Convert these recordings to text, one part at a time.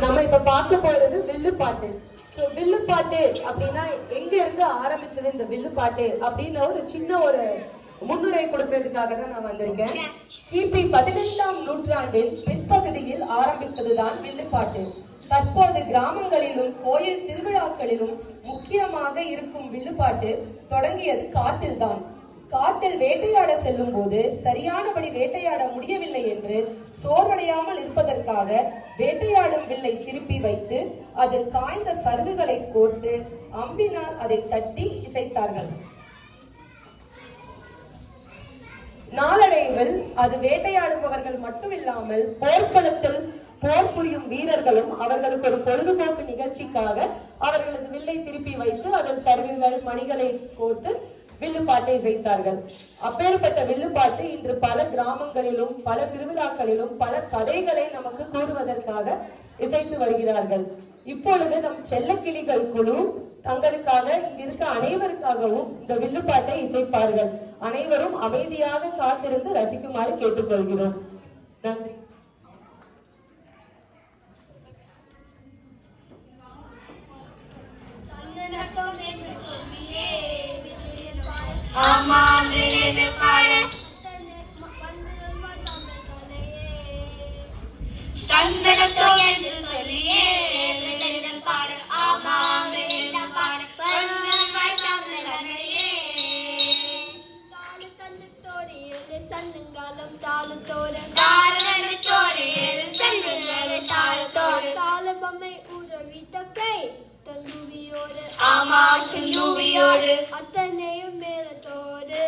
நம்ம இப்ப பார்க்க போறது வில்லுப்பாட்டு. சோ வில்லுப்பாட்டு அப்படின்னா எங்க இருந்து ஆரம்பிச்சது இந்த வில்லுப்பாட்டு அப்படின்னு ஒரு சின்ன ஒரு முன்னுரை கொடுக்கறதுக்காக தான் நான் வந்திருக்கேன். கிபி 15ஆம் நூற்றாண்டில் பிற்பகுதியில் ஆரம்பித்ததுதான் வில்லுப்பாட்டு. தற்போது கிராமங்களிலும் கோயில் திருவிழாக்களிலும் முக்கியமாக இருக்கும் வில்லுப்பாட்டு தொடங்கியது காட்டில் தான். காட்டில் வேட்டையாட செல்லும் போது சரியானபடி வேட்டையாட முடியவில்லை என்று சோர்வடையாமல் இருப்பதற்காக வேட்டையாடும் வில்லை திருப்பி வைத்து அதில் காய்ந்த சருகுகளை கோர்த்து அம்பினால் அதை தட்டி இசைத்தார்கள். நாளடைவில் அது வேட்டையாடுபவர்கள் மட்டுமில்லாமல் போர்க்களத்தில் போர் புரியும் வீரர்களும் அவர்களுக்கு ஒரு பொழுதுபோக்கு நிகழ்ச்சிக்காக அவர்களது வில்லை திருப்பி வைத்து அதில் சருகுகள் மணிகளை கோர்த்து வில்லுப்பாட்டை இசைத்தார்கள். அப்பேற்பட்ட வில்லுப்பாட்டு இன்று பல கிராமங்களிலும் பல திருவிழாக்களிலும் பல கதைகளை நமக்கு கூறுவதற்காக இசைத்து வருகிறார்கள். இப்பொழுது நம் செல்லக்கிளிகள் குழு தங்களுக்காக இங்கிருக்க அனைவருக்காகவும் இந்த வில்லுப்பாட்டை இசைப்பார்கள். அனைவரும் அமைதியாக காத்திருந்து ரசிக்குமாறு கேட்டுக்கொள்கிறோம். நன்றி. அத்தனையும் மேலத்தோடு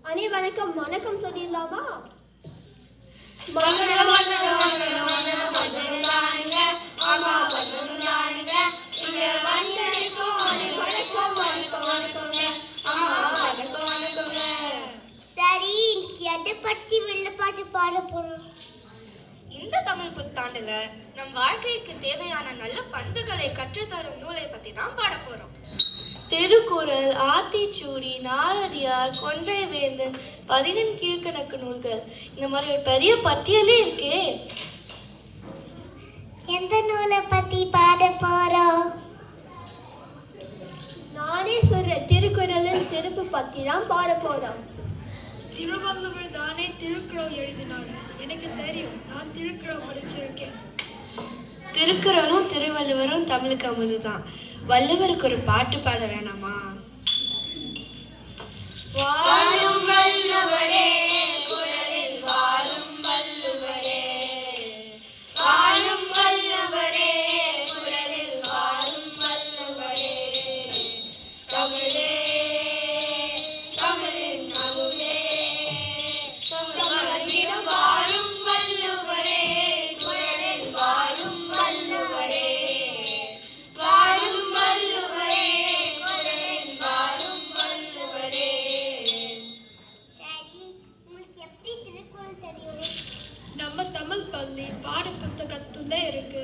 அணி வணக்கம் வணக்கம் சொல்லிடலாமா? சரி, எதை பற்றி வில்லுப்பாட்டு பாட போறோம்? இந்த தமிழ் புத்தாண்டுல நம் வாழ்க்கைக்கு தேவையான நல்ல பண்புகளை கற்றுத்தரும் நூலை பத்தி தான் பாட போறோம். திருக்குறள், ஆத்திச்சூடி, நாலடியார், கொன்றை வேந்தன், 14 கீழ்கணக்கு நூல்கள், இந்த மாதிரி ஒரு பெரிய பட்டியலே இருக்கே. எந்த நூலை பத்தி பாட போறோம்? நானே சொல்ற திருக்குறளின் சிறப்பு பத்தி தான் பாட போறோம். திருவள்ளுவர் தானே திருக்குறள் எழுதினார். எனக்கு தெரியும், நான் திருக்குறள் படிச்சிருக்கேன். திருக்குறளும் திருவள்ளுவரும் தமிழுக்கு அமுதுதான். வள்ளுவருக்கு ஒரு பாட்டு பாட வேணாமா? வாழும் வள்ளுவரே, குறளில் வாழும் வள்ளுவரே, வாழும் வள்ளுவரே, குறளில் வாழும் வள்ளுவரே, தமிழே தமிழின் அமுதே, தமிழிடம் வாழும் வள்ளுவரே, குறளில் வாழும் வள்ளுவரே, வாழும் வள்ளுவரே, குறளில் வாழும் வள்ளுவரே. சரி, உங்களுக்கு எப்படி திருக்குறள் தெரியும்? நம்ம தமிழ் பள்ளி பாட புத்தகத்துல இருக்கு.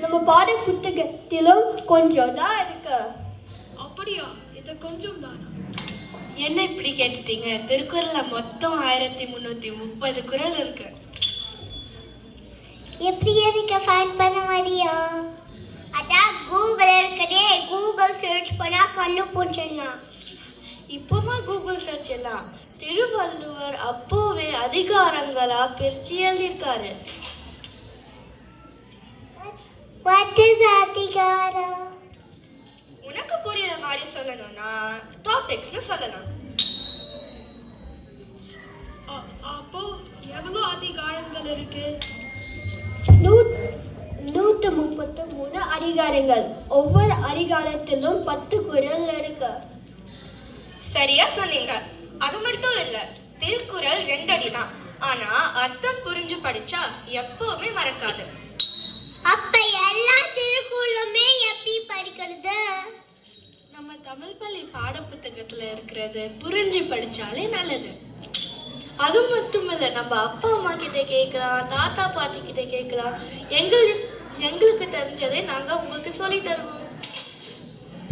நம்ம பாட புத்தகத்திலும் கொஞ்சம் தான் இருக்கு. அப்படியா? இது கொஞ்சம் தானா? என்ன இப்படி கேட்டுட்டீங்க? திருக்குறள்ல மொத்தம் 1330 குறள் இருக்கு. எப்படி எனக்கு ஃபைண்ட் பண்ண முடியும்? அதான் கூகுள் இருக்குதே, கூகுள் சர்ச் பண்ணா கண்டுபிடிச்சிடலாம். இப்போமா கூகுள் சர்ச் எல்லாம்? திருவள்ளுவர் அப்போவே அதிகாரங்களா பிரிச்சு எழுதியிருக்காரு. What is அதிகாரம்? உனக்கு புரியுற மாதிரி சொல்லணும்னா டாபிக்ஸ்னு சொல்லலாம். அப்போ எவ்வளவு அதிகாரங்கள் இருக்கு? 133 அதிகாரங்கள். ஒவ்வொரு அதிகாரத்திலும் 10 குறள் இருக்கு. சரியா சொன்னீங்க. அது மட்டும் இல்ல, திருக்குறள் 2 அடி தான். ஆனா அர்த்தம் புரிஞ்சு படிச்சா எப்பவுமே மறக்காது. அப்ப எல்லா திருக்குறளுமே எப்படி படிக்கிறது? நம்ம தமிழ் பள்ளி பாட புத்தகத்துல இருக்கிறது புரிஞ்சு படிச்சாலே நல்லது. அது மட்டும் இல்ல, நம்ம அப்பா அம்மா கிட்ட கேட்கலாம், தாத்தா பாட்டி கிட்ட கேட்கலாம். எங்களுக்கு தெரிஞ்சதை நாங்க உங்களுக்கு சொல்லி தருவோம்.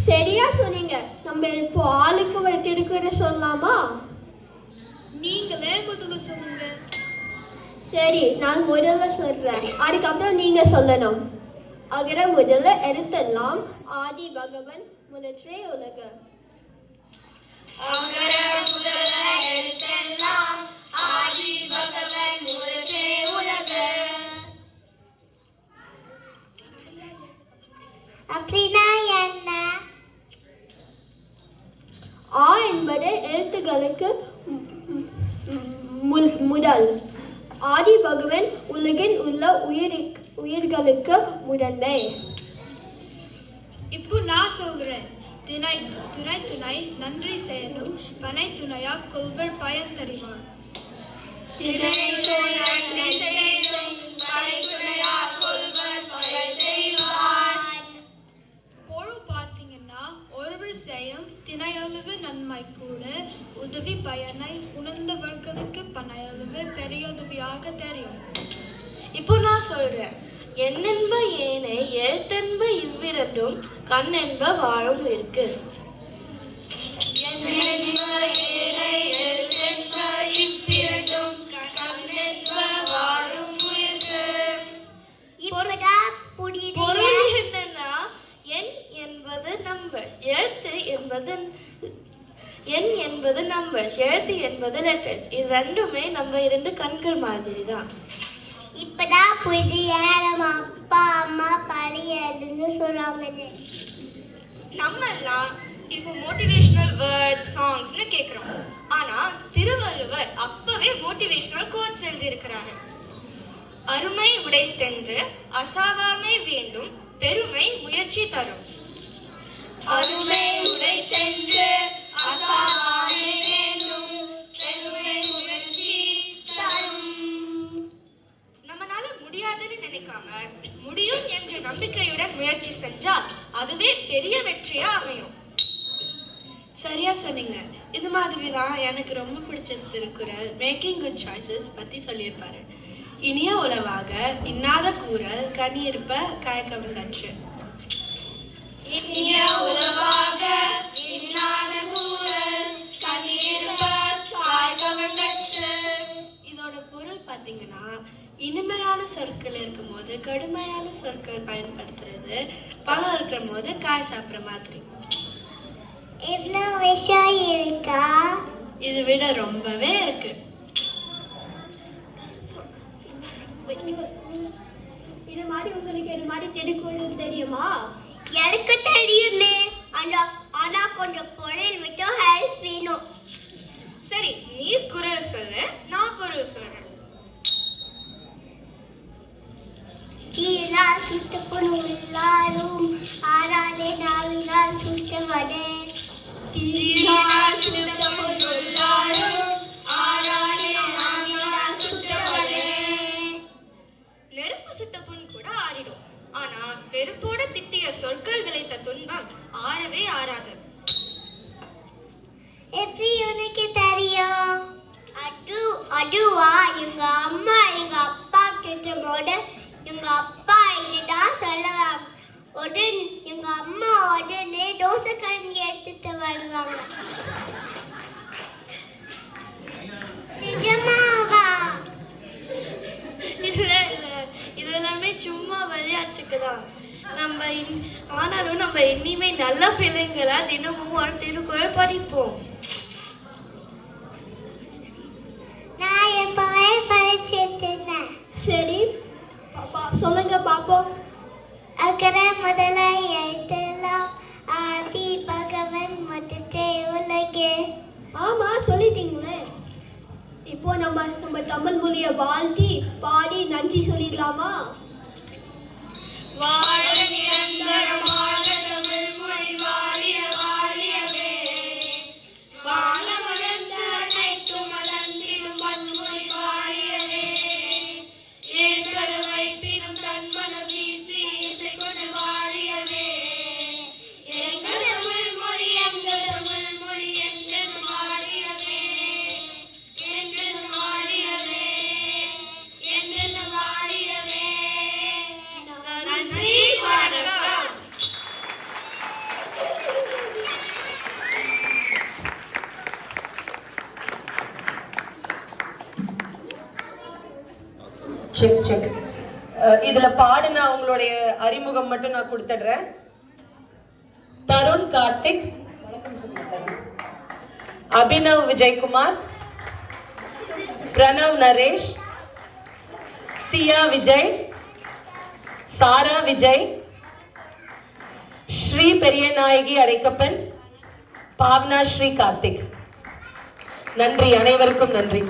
சரியா சொன்னீங்க. நம்ம இப்போ ஆளுக்கு ஒரு திருக்குறள் சொல்லலாமா? நீங்களே முதல்ல சொல்லுங்க. சரி, நான் முதல்ல சொல்றேன், அதுக்கப்புறம் நீங்க சொல்லணும். அகர முதல்ல எழுத்தெல்லாம் ஆதி பகவன் முதற்றே உலக. அகர முதல எழுத்தெல்லாம் ஆதி பகவன் முதற்றே உலக. அப்படின்னா என்ன? ஆ என்பது எழுத்துக்களுக்கு முதல். ஆதி பகவன் உலகில் உள்ள உயிர்களுக்கு முதன்மை. இப்போ நான் சொல்றேன். திணை துணை துணை நன்றி செய்யணும், பனை துணையா கொள்வர் பயன் தருவார். திணை துணை நன்றி செய்யணும், பனை துணையா கொள்வர் பயன் செய்வார். பொருள் பார்த்தீங்கன்னா ஒருவர் செய்யும் திணையளவு நன்மை கூட உதவி பயனை உணர்ந்தவர்களுக்கு பனையளவு பெரிய உதவியாக தெரியும். இப்போ நான் சொல்றேன். எண்ணென்ப ஏனை எழுத்தென்ப இவ்விரண்டும் கண்ணென்ப வாழும் இருக்கு. பொருள் என்னன்னா, எண் என்பது நம்பர்ஸ், எழுத்து என்பது நம்பர்ஸ், எழுத்து என்பது லெட்டர்ஸ். இது ரெண்டுமே நம்ம இரண்டு கண்கள் மாதிரி தான். இப்பதான் புதிய நம்ம அப்பா அம்மா பழையதுன்னு சொல்றாங்க. நம்ம எல்லாம் இப்போ மோட்டிவேஷனல் வேர்ட்ஸ் சாங்ஸ்னு கேக்குறோம். ஆனா திருவள்ளுவர் அப்பவே மோட்டிவேஷனல் கோட்ஸ் எழுதியிருக்கிறாரு. அருமை உடைத்தென்று அசாவாமை வேண்டும், பெருமை முயற்சி தரும். அருமை உடைத்தென்று அசாவாமை வேண்டும், பெருமை முயற்சி தரும். நம்மனால முடியாதுன்னு நினைக்காம முடியும் என்ற நம்பிக்கையுடன் முயற்சி செஞ்சா அதுவே பெரிய வெற்றியா அமையும். சரியா சொன்னீங்க. இது மாதிரி தான் எனக்கு ரொம்ப பிடிச்ச திருக்குறள் மேக்கிங் குட் சாய்ஸஸ் பத்தி சொல்லியிருப்பாரு. இனிய உளவாக இன்னாத கூறல் கனியிருப்ப கயக்கவந்தற்று. இனிய உளவாக இன்னாத கூறல் கனியிருப்ப கயக்கவந்தற்று. இதோட பொருள் பார்த்தீங்கன்னா, இனிமையான சொற்கள் இருக்கும்போது கடுமையான சொற்கள் பயன்படுத்துறது, பழம் இருக்கிற போது காய் சாப்பிட்ற மாதிரி. இவ்வளோ விஷயம் இருக்கா? இது விட ரொம்பவே இருக்கு. இது மாதிரி உங்களுக்கு இது மாதிரி திருக்குறள் தெரியுமா? எனக்கு தெரியுமே, ஆனா கொஞ்சம் பொருள் விட்டு ஹெல்ப் வேணும். சரி, நீ குரல் சொல்லு, நான் பொருள் சொல்றேன். தீயினால் சுட்டப்பன் உள்ளாரும் ஆறாதே நாவினால் சுட்டவனே. தீயினால் சுட்டப்பன் உள்ளாரும் ஆறாதே நாவினால் சுட்டவனே. நெருப்பு சுட்ட புண் கூட ஆறிடும், ஆனா வெறுப்போட திட்டிய சொற்கள் விளைத்த துன்பம் ஆறவே ஆறாது. எப்படி உனக்கு தெரியும்? அதுவா, எங்க அம்மா எங்க அப்பா திட்டும்போது எங்க அப்பா இதுதான் சொல்லுவாங்க. எங்க அம்மா உடனே தோசை கரண்டி எடுத்துட்டு வருவாங்க. நிஜமாவா? இல்ல இல்ல, இது எல்லாமே சும்மா விளையாட்டுக்குதான். ஆனாலும் நம்ம இனிமே நல்ல பிள்ளைங்களா தினமும் ஒரு திருக்குறள் படிப்போம். நான் எப்பவே படிச்சிருந்தேன். சரி, சொல்லுங்க பாப்போம். அகர முதல எழுத்தெல்லாம் ஆதி பகவன் முதற்றே உலகு. ஆமா, சொல்லிட்டீங்களே. இப்போ நம்ம தமிழ் மொழியை வாழ்த்தி பாடி நன்றி சொல்லிடலாமா? வாழ நிரந்தரமாக தமிழ் மொழி வாழிய வாழியவே. வானமளந்து அனைத்து மலர்ந்திடும் வன்மொழி வாழியவே. ஏற்கரு வைப்பினும் தன்மனம் வீசி இசை கொண்டு வாழியவே. எங்கள் தமிழ் மொழி எங்கள் தமிழ் மொழி எங்கள் வாழியவே. எங்கள் வாழியவே, எங்கள் வாழியவே. Check check. இதுல பாடின அவங்களுடைய அறிமுகம் மட்டும் நான் கொடுத்துடுறேன். தருண் கார்த்திக், வணக்கம் சொல்லுங்க. அபினவ் விஜயகுமார், பிரணவ் நரேஷ், சியா விஜய், சாரா விஜய், ஸ்ரீ பெரியநாயகி அடைக்கப்பன், பாவனா ஸ்ரீ கார்த்திக். நன்றி, அனைவருக்கும் நன்றி.